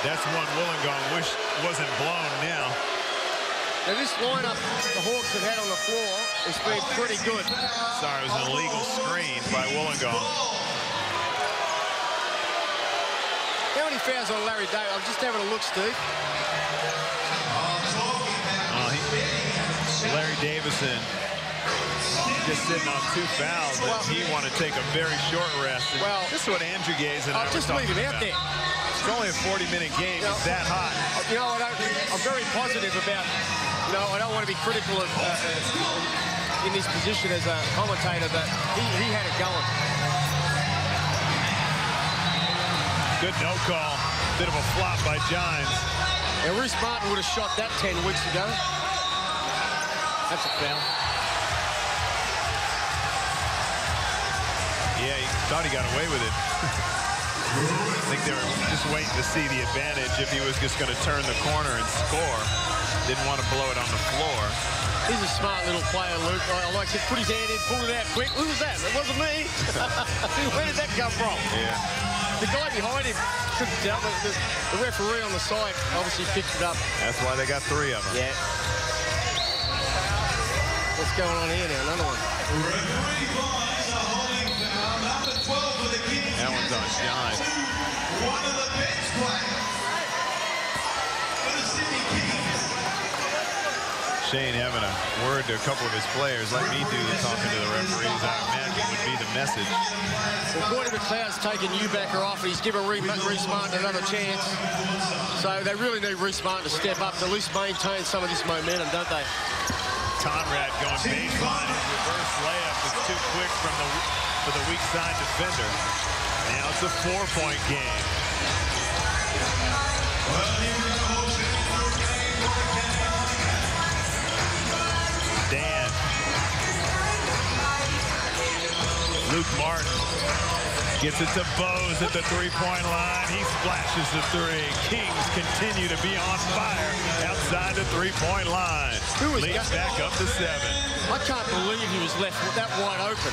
That's one Wollongong wish wasn't blown now. Now this lineup the Hawks have had on the floor has been pretty good. Sorry, it was an illegal screen by Wollongong. How many fouls on Larry Davis? I'm just having a look, Steve. Larry Davison just sitting on 2 fouls, and he wanted to take a very short rest. Well, this is what Andrew Gaze and I were just talking leave him out about. there. It's only a 40-minute game. It's that hot. You know, I'm very positive about, you know, I don't want to be critical of in his position as a commentator, but he had it going. Good no call. Bit of a flop by Gines. And Reece Martin would have shot that 10 weeks ago. That's a foul. Yeah, he thought he got away with it. I think they were just waiting to see the advantage if he was just going to turn the corner and score. Didn't want to blow it on the floor. He's a smart little player, Luke. I like to put his hand in, pull it out quick. Who was that? It wasn't me. Where did that come from? Yeah. The guy behind him couldn't tell. The referee on the side obviously picked it up. That's why they got 3 of them. Yeah. What's going on here now? Another one. That one's on Gines. One of the bench players for the Sydney Kings. Shane having a word to a couple of his players. Let me do the talking to the referees. I imagine would be the message. Well, Gordon McLeod's taken Eubacker off, and he's given Reece Martin another chance. So they really need Reece Martin to step up to at least maintain some of this momentum, don't they? Conrad going baseline. His reverse layup was too quick for the weak side defender. Now it's a 4-point game. Dan. Luke Martin gets it to Bowes at the 3-point line. He splashes the 3. Kings continue to be on fire outside the 3-point line. Leads back up to 7. I can't believe he was left that wide open.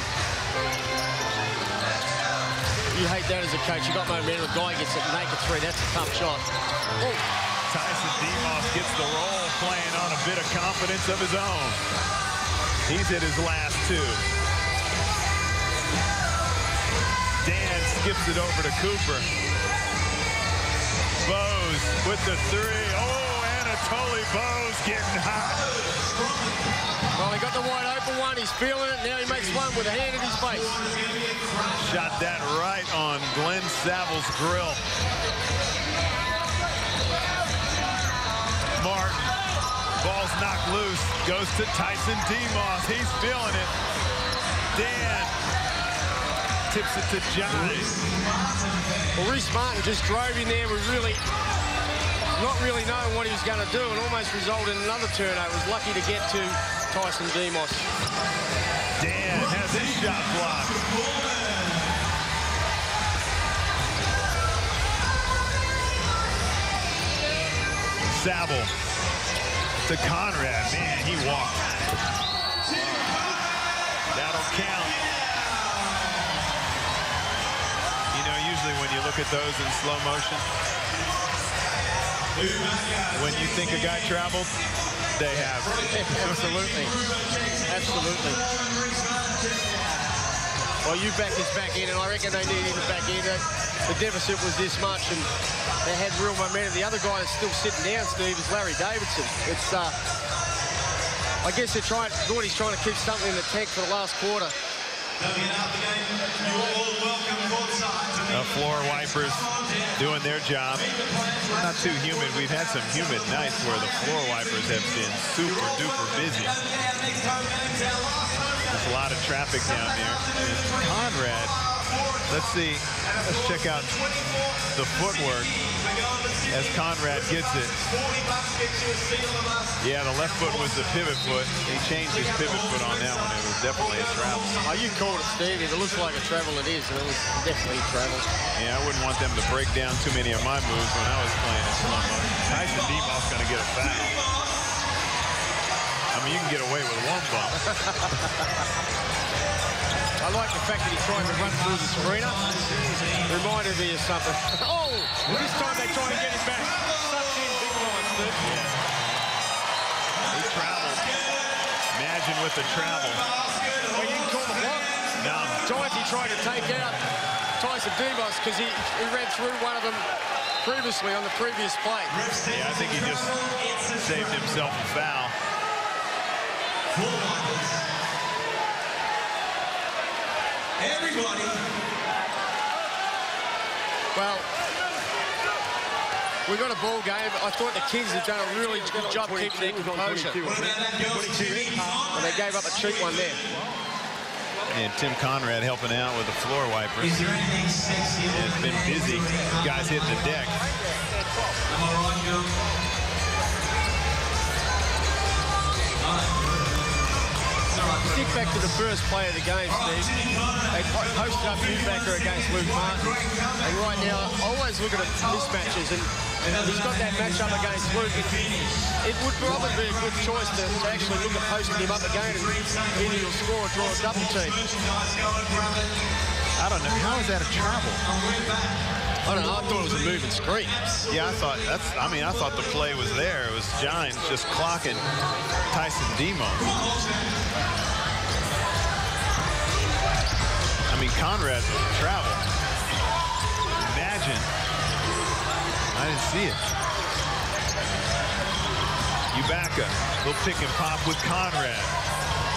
You hate that as a coach. You got momentum. The guy gets it naked 3. That's a tough shot. Oh. Tyson Demos gets the roll, playing on a bit of confidence of his own. He's hit his last 2. Dan skips it over to Cooper. Bowes with the 3. Oh, Anatoly Bowes getting hot. Well, he got the wide open one. He's feeling it. Now he makes one with a hand in his face. Shot that right on Glenn Saville's grill. Martin, ball's knocked loose. Goes to Tyson Demos. He's feeling it. Dan tips it to Gines. Well, Reece Martin just drove in there with not really knowing what he was going to do, and almost resulted in another turnover. Was lucky to get to Tyson Demos. Dan has his shot blocked. Saville to Conrad. Man, he walked. That'll count. You know, usually when you look at those in slow motion, when you think a guy traveled, they have. Absolutely. Absolutely. Well, Eubank is back in, and I reckon they need him back in. The deficit was this much, and they had real momentum. The other guy that's still sitting down, Steve, is Larry Davidson. It's, I guess Gordy's trying to keep something in the tank for the last quarter. Floor wipers doing their job. Not too humid. We've had some humid nights where the floor wipers have been super duper busy. There's a lot of traffic down there. Conrad, let's see. Let's check out the footwork as Conrad gets it. Yeah, the left foot was the pivot foot. He changed his pivot foot on that one. It was definitely a travel. Oh, you called it, Steve. If it looks like a travel, it is. And it was definitely a travel. Yeah, I wouldn't want them to break down too many of my moves when I was playing in slow motion. Tyson Demos going to get a foul. I mean, you can get away with 1 bump. I like the fact that he tried to run through the screener. Reminded me of something. Oh, this time they try and get him back. Sucked in big line, Steve. He traveled. Imagine with the travel. Well, you can call the block. No. Giants he tried to take out Tyson Demos because he ran through one of them previously on the previous play. Yeah, I think he just saved himself a foul. Everybody. Well, we got a ball game. I thought the Kings had done a really good job keeping their composure. And they gave up a cheap one there. And Tim Conrad helping out with the floor wiper. Is there anything sexy? It's been busy. Guys hitting the deck. Am I right, Joe? Stick back to the first play of the game, Steve. They posted up Newbacker against Luke Martin. And right now, I always look at mismatches, and he's got that matchup against Luke. It would probably be a good choice to actually look at posting him up again and either he'll score or draw a double team. I don't know. How is that a travel? I don't know. I thought it was a moving screen. Yeah, I thought I thought the play was there. It was Giants just clocking Tyson Demos. I mean, Conrad travel. Imagine. I didn't see it. Ubaka, little pick and pop with Conrad.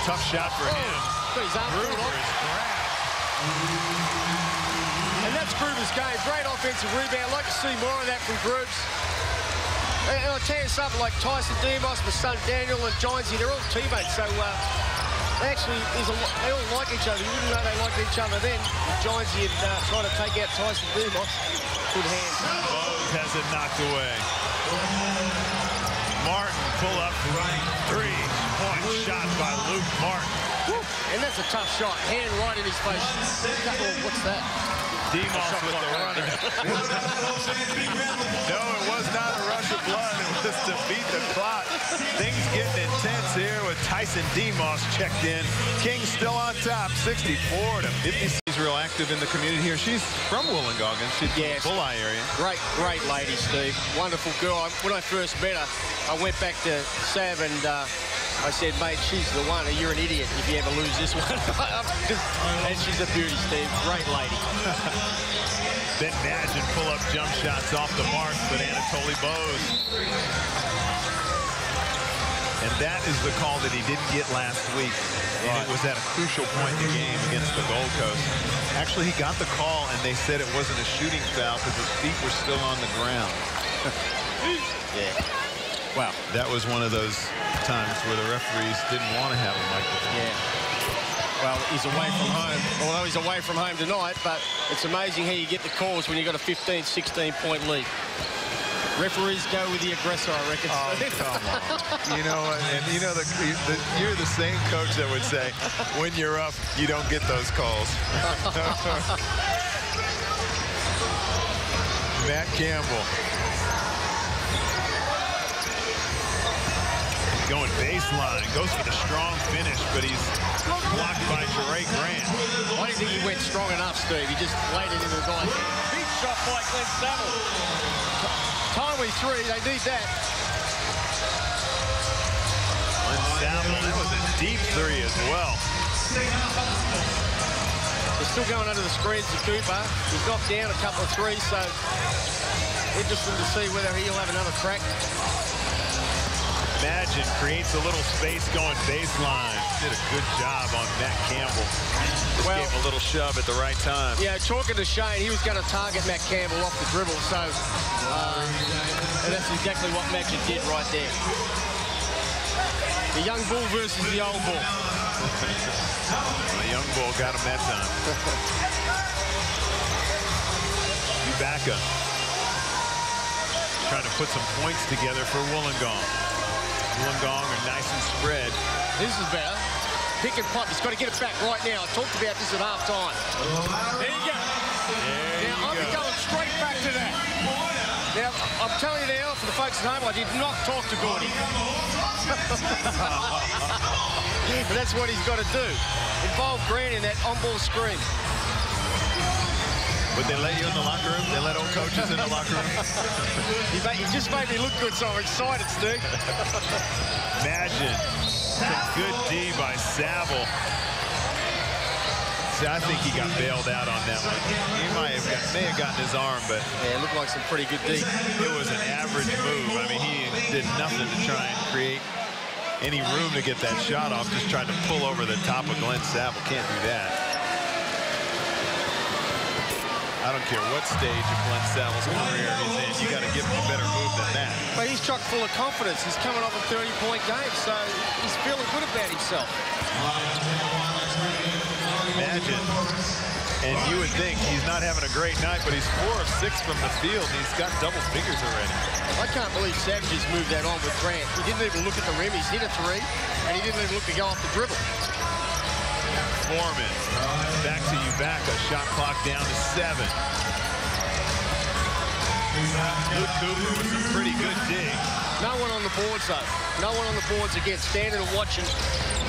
Tough shot for him. Gruber is grabbed. And that's Gruber's game. Great offensive rebound. Like to see more of that from Grubes. And I'll tell you something, like Tyson Demos, my son Daniel, and Jonesy, they're all teammates. So they actually, they all like each other. You wouldn't know they liked each other then. Jonesy and trying to take out Tyson Demos. Good hands. Bose has it knocked away. Martin pull up three-point shot by Luke Martin. Woo. And that's a tough shot. Hand right in his face. Oh, what's that? Demos with the runner. No, it was not a rush of blood. It was to beat the clock. Things getting intense here with Tyson Demos checked in. Kings still on top, 64-50. She's real active in the community here. She's from Wollongong. She's from the Bulleye area. Great lady, Steve. Wonderful girl. When I first met her, I went back to Sav and I said, mate, she's the one. You're an idiot if you ever lose this one. And she's a beauty, Steve. Great lady. Then Madgen pull-up jump shots off the mark, but Anatoly Bose. And that is the call that he didn't get last week. And it was at a crucial point in the game against the Gold Coast. Actually, he got the call, and they said it wasn't a shooting foul because his feet were still on the ground. Yeah. Wow. That was one of those times where the referees didn't want to have a microphone. Yeah. Well, he's away from home, although he's away from home tonight, but it's amazing how you get the calls when you've got a 15, 16-point lead. Referees go with the aggressor, I reckon. Oh, come on. You know, and you know, you're the same coach that would say, when you're up, you don't get those calls. Matt Campbell. Going baseline, goes for the strong finish, but he's blocked by Jerry Grant. I didn't think he went strong enough, Steve. He just laid it into the guy. Big shot by Glenn Saville. Timely three, they need that. Glenn Saville, that was a deep three as well. They're still going under the screens to Cooper. He's knocked down a couple of threes, so interesting to see whether he'll have another crack. Madgen creates a little space going baseline. Did a good job on Matt Campbell. Just gave him a little shove at the right time. Yeah, talking to Shane, he was going to target Matt Campbell off the dribble, so and that's exactly what Madgen did right there. The young bull versus the old bull. The young bull got him that time. Ubaka trying to put some points together for Wollongong. Wollongong are nice and spread. This is better. Pick and pop. He's got to get it back right now. I talked about this at halftime. There you go. Now, I'm going straight back to that. Now, I'm I'm telling you now, for the folks at home, I did not talk to Gordy. But that's what he's got to do. Involve Grant in that on-ball screen. Would they let you in the locker room? They let old coaches in the locker room? He just made me look good, so I'm excited, Steve. Imagine some good D by Saville. See, I think he got bailed out on that one. He may have gotten his arm, but yeah, it looked like some pretty good D. It was an average move. I mean, he did nothing to try and create any room to get that shot off. Just tried to pull over the top of Glenn Saville. Can't do that. I don't care what stage of Glenn Saville's career he's in. You got to give him a better move than that. But he's chock full of confidence. He's coming off a 30-point game, so he's feeling good about himself. Imagine, and you would think he's not having a great night, but he's 4 of 6 from the field. And he's got double figures already. I can't believe Savage has moved that on with Grant. He didn't even look at the rim. He's hit a 3, and he didn't even look to go off the dribble. Foreman, back to Ubaka. Shot clock down to 7. Luke Cooper with some pretty good dig. No one on the boards, though. No one on the boards again. Standing and watching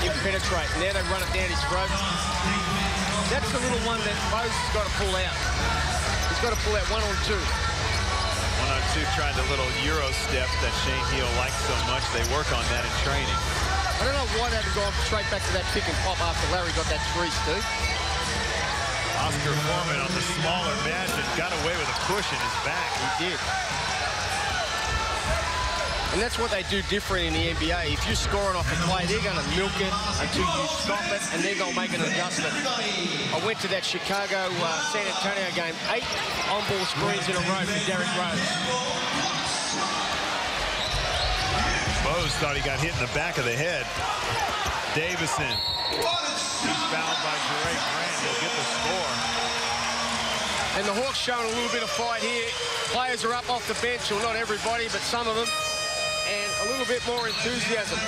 him penetrate. Now they run it down his throat. That's the little one that Moses has got to pull out. He's got to pull out 1-on-2. 1-on-2, tried the little Euro step that Shane Heal likes so much. They work on that in training. I don't know why they haven't gone straight back to that pick and pop after Larry got that 3, Steve. Oscar Foreman on the smaller Magic got away with a push in his back. He did. And that's what they do different in the NBA. If you're scoring off a play, they're going to milk it until you stop it, and then they'll make an adjustment. I went to that Chicago San Antonio game, 8 on-ball screens in a row for Derrick Rose. Bose thought he got hit in the back of the head. Davison. He's fouled by Drake Grant. He'll get the score. And the Hawks showing a little bit of fight here. Players are up off the bench, or not everybody, but some of them. And a little bit more enthusiasm. You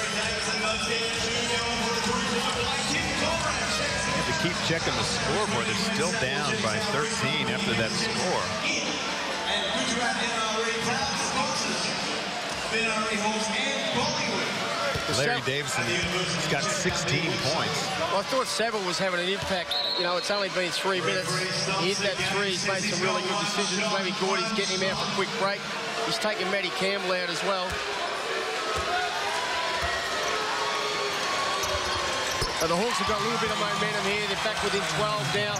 have to keep checking the scoreboard. They're still down by 13 after that score. Larry Davison, he's got 16 points. Well, I thought Saville was having an impact. You know, it's only been 3 minutes. He hit that 3. He's made some really good decisions. Maybe Gordy's getting him out for a quick break. He's taking Matty Campbell out as well. So the Hawks have got a little bit of momentum here. They're back within 12 now.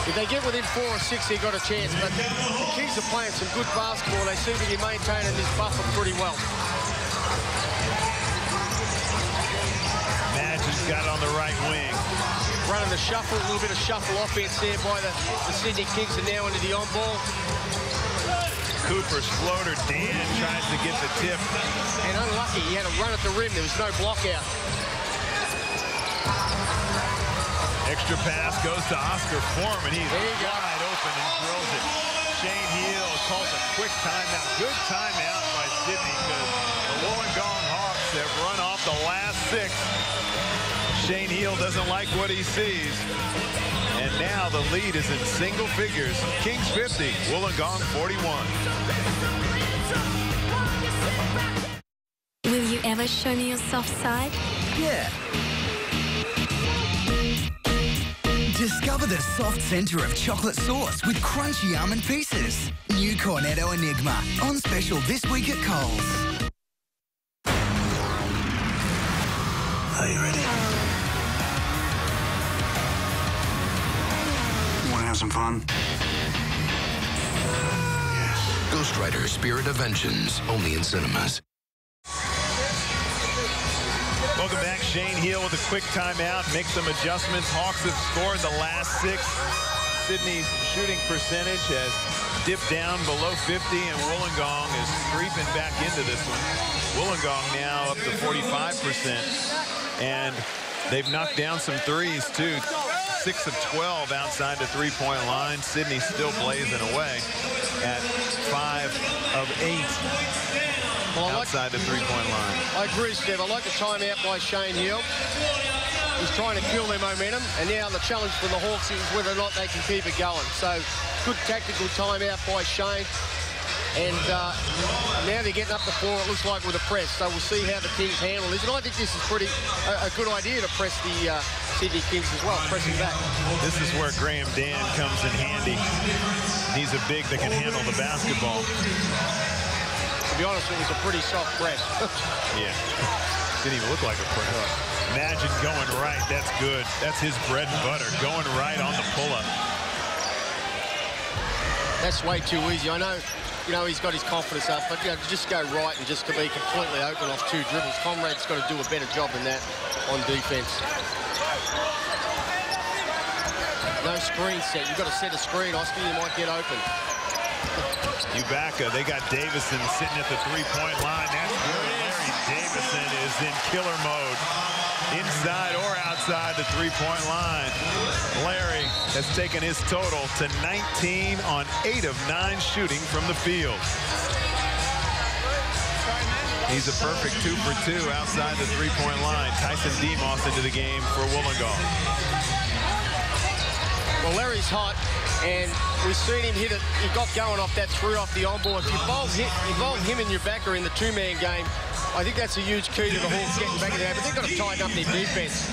If they get within 4 or 6, they've got a chance. But the Kings are playing some good basketball. They seem to be maintaining this buffer pretty well. Magic's got it on the right wing. Running the shuffle, a little bit of shuffle offense there by the Sydney Kings, and now into the on-ball. Cooper's floater. Dan tries to get the tip. And unlucky, he had a run at the rim. There was no block out. Extra pass goes to Oscar Foreman. He's wide open and drills it. Shane Heal calls a quick timeout. Good timeout by Sydney because the Wollongong Hawks have run off the last 6. Shane Heal doesn't like what he sees. And now the lead is in single figures. Kings 50, Wollongong 41. Will you ever show me your soft side? Yeah. Discover the soft centre of chocolate sauce with crunchy almond pieces. New Cornetto Enigma on special this week at Coles. Are you ready? Want to have some fun? Yes. Ghost Rider Spirit of Vengeance, only in cinemas. Welcome back. Shane Heal with a quick timeout. Make some adjustments. Hawks have scored the last 6. Sydney's shooting percentage has dipped down below 50, and Wollongong is creeping back into this one. Wollongong now up to 45%, and they've knocked down some threes, too. 6 of 12 outside the three-point line. Sydney still blazing away at 5 of 8 outside the three-point line. I agree, Steve. I like the timeout by Shane Heal. He's trying to kill their momentum, and now the challenge for the Hawks is whether or not they can keep it going. So, good tactical timeout by Shane. And now they're getting up the floor, it looks like, with a press. So we'll see how the Kings handle this. And I think this is a good idea to press the Sydney Kings as well, pressing back. This is where Graham Dan comes in handy. He's a big that can handle the basketball. To be honest, it was a pretty soft press. Yeah. Didn't even look like a press. Imagine going right. That's good. That's his bread and butter. Going right on the pull-up. That's way too easy. I know, you know, he's got his confidence up, but, you know, to just go right and just to be completely open off 2 dribbles, Conrad's got to do a better job than that on defense. No screen set. You've got to set a screen, Oscar. You might get open. Ibaka, they got Davison sitting at the 3-point line. That's good. Larry Davison is in killer mode. Inside or outside the 3-point line. Larry has taken his total to 19 on 8 of 9 shooting from the field. He's a perfect 2 for 2 outside the 3-point line. Tyson Demos into the game for Wollongong. Well, Larry's hot, and we've seen him hit it. He got going off that 3 off the on-ball. If you involve him and your backer in the 2-man game, I think that's a huge key to the Hawks getting back in there. But they've got to tighten up their defense.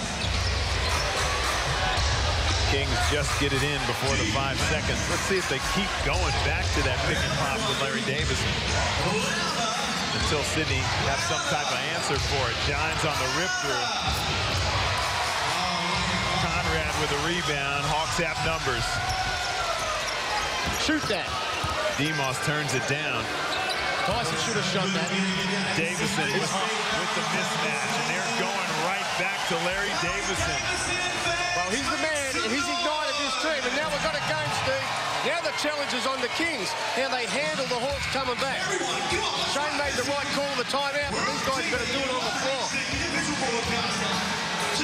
Kings just get it in before the 5 seconds. Let's see if they keep going back to that pick and pop with Larry Davison. Until Sydney has some type of answer for it. Giants on the rip through. Conrad with a rebound. Hawks have numbers. Shoot that. Demos turns it down. Tyson should have shot that. Davison with the mismatch, and they're going right back to Larry Davison. Well, he's the man, and he's ignited this team. And now we've got a game, Steve. Now the challenge is on the Kings, how they handle the Hawks coming back. Shane made the right call of the timeout, but these guys better do it on the floor.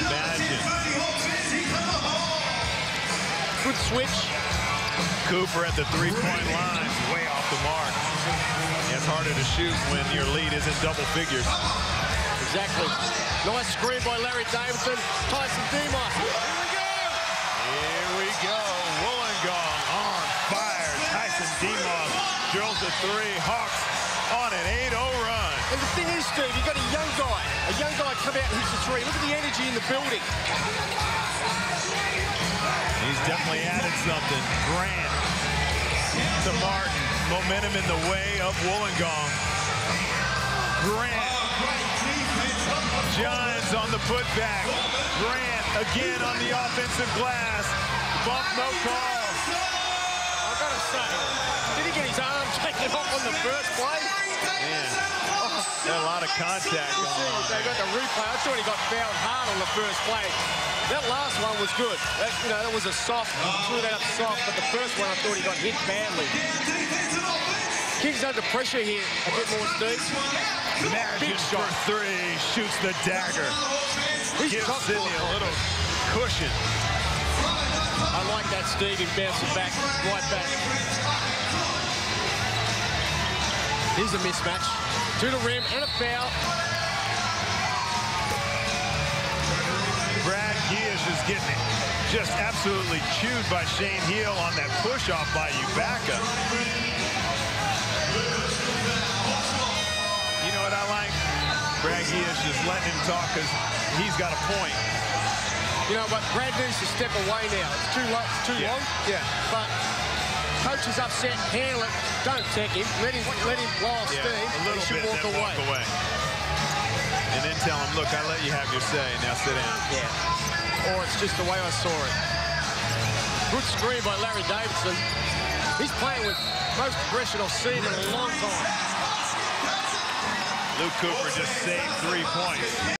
Imagine. Good switch. Cooper at the 3-point line, way off the mark. It's harder to shoot when your lead is in double figures. Exactly. Nice screen by Larry Davison. Tyson Demos. Here we go. Wollongong on fire. Tyson Demos drills a 3. Hawks on an 8-0 run. And the thing is, Steve, you've got a young guy come out and hits the 3. Look at the energy in the building. He's definitely added something. Grant to Martin. Momentum in the way of Wollongong. Grant. Giants on the putback. Grant again on the offensive glass. Bump, no call. I've got to say, did he get his arm taken off on the first play? Man, got a lot of contact going on. They got the replay. I thought he got fouled hard on the first play. That last one was good. That was a soft, threw that up soft, but the first one I thought he got hit badly. Kings under pressure here a bit more, Steve. Big shot. For 3, shoots the dagger. Gives Sydney a little cushion. I like that, Steve. He bouncing back, right back. Here's a mismatch. To the rim and a foul. Brad Gish is getting it just absolutely chewed by Shane Heel on that push-off by Ibaka. You know what I like? Brad Gish is letting him talk because he's got a point. You know what? Brad needs to step away now. It's too long. Yeah. But coach is upset. Handle it. Don't take him. Let him blow off steam. A little bit, walk then walk away. And then tell him, look, I let you have your say. Now sit down. Yeah. Or it's just the way I saw it. Good screen by Larry Davison. He's playing with most aggression I've seen in a long time. Luke Cooper just saved 3 points.